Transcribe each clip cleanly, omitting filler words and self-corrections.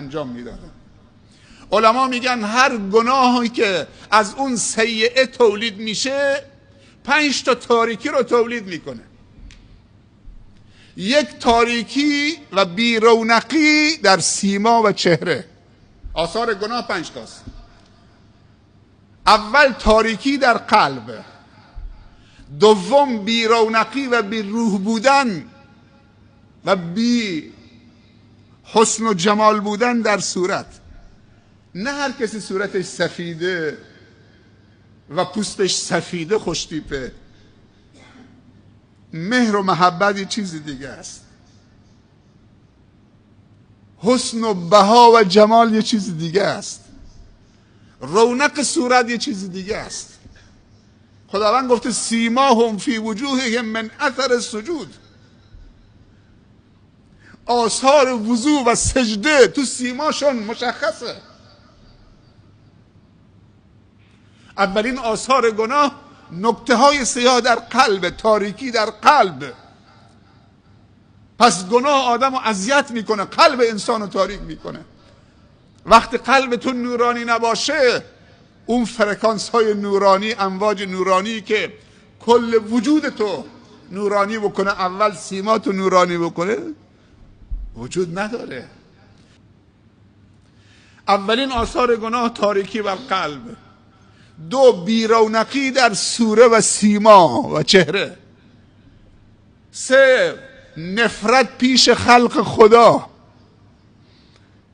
انجام میدادن. علما میگن هر گناهی که از اون سیئه تولید میشه 5 تا تاریکی رو تولید میکنه. یک، تاریکی و بیرونقی در سیما و چهره. آثار گناه 5 تاست. اول تاریکی در قلب، دوم بیرونقی و بی روح بودن و بی حسن و جمال بودن در صورت. نه هر کسی صورتش سفیده و پوستش سفیده خوشتیپه. مهر و محبت یه چیز دیگه است، حسن و بها و جمال یه چیز دیگه است، رونق صورت یه چیز دیگه است. خداوند گفته سیماهم فی وجوههم من اثر السجود. آثار وضو و سجده تو سیماشون مشخصه. اولین آثار گناه نکته های سیاه در قلب، تاریکی در قلب. پس گناه آدم رو اذیت میکنه، قلب انسان رو تاریک میکنه. وقتی قلبتون نورانی نباشه، اون فرکانس های نورانی، امواج نورانی که کل وجود تو نورانی بکنه، اول سیما تو نورانی بکنه، وجود نداره. اولین آثار گناه تاریکی بر قلب. 2، بیرونقی در صوره و سیما و چهره. 3، نفرت پیش خلق خدا.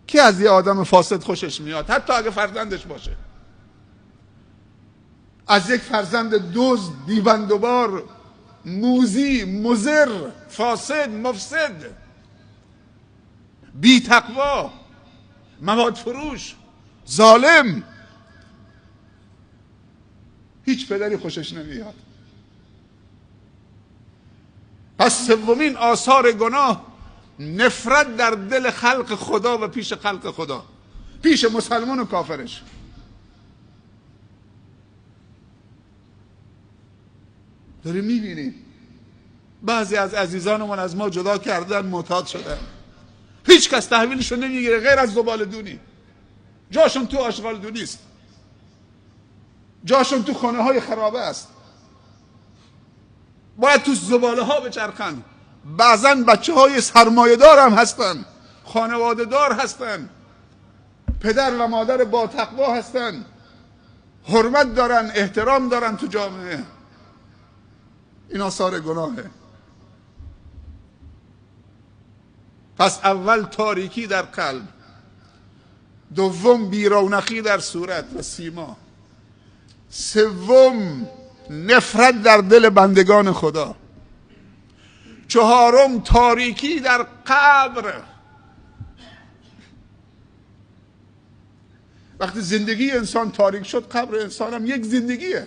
کی از یه آدم فاسد خوشش میاد؟ حتی اگه فرزندش باشه. از یک فرزند دزد، دیوندوبار، موذی، مضر، فاسد، مفسد، بی تقوا، مواد فروش، ظالم، هیچ پدری خوشش نمیاد. پس سومین آثار گناه نفرت در دل خلق خدا و پیش خلق خدا، پیش مسلمان و کافرش. داریم میبینیم بعضی از عزیزانمون از ما جدا کردن، معتاد شدن، هیچ کس تحویلشون نمیگیره غیر از زباله دونی. جاشون تو آشغال دونی است، جاشون تو خانه های خرابه است، باید تو زباله ها بچرخن. بعضا بچه های سرمایه دار هم هستن، خانواده دار هستن، پدر و مادر با تقوا هستن، حرمت دارن، احترام دارن تو جامعه. این آثار گناهه. پس اول تاریکی در قلب، دوم بیرونقی در صورت و سیما، سوم نفرت در دل بندگان خدا، چهارم تاریکی در قبر. وقتی زندگی انسان تاریک شد، قبر انسان هم یک زندگیه.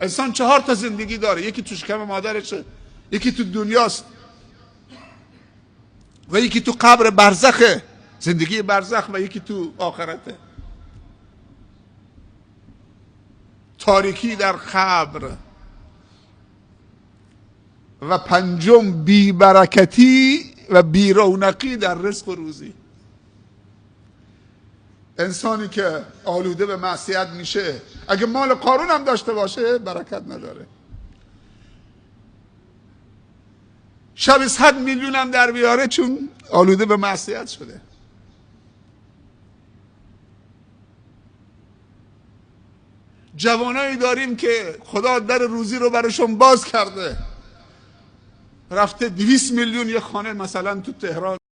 انسان 4 تا زندگی داره، یکی تو شکم مادرشه، یکی تو دنیاست و یکی تو قبر برزخه، زندگی برزخ، و یکی تو آخرته. تاریکی در قبر. و پنجم بیبرکتی و بیرونقی در رزق و روزی. انسانی که آلوده به معصیت میشه، اگه مال قارون هم داشته باشه برکت نداره. شب 100 میلیون هم در بیاره چون آلوده به معصیت شده. جوانایی داریم که خدا در روزی رو براشون باز کرده، رفته 200 میلیون یه خانه مثلا تو تهران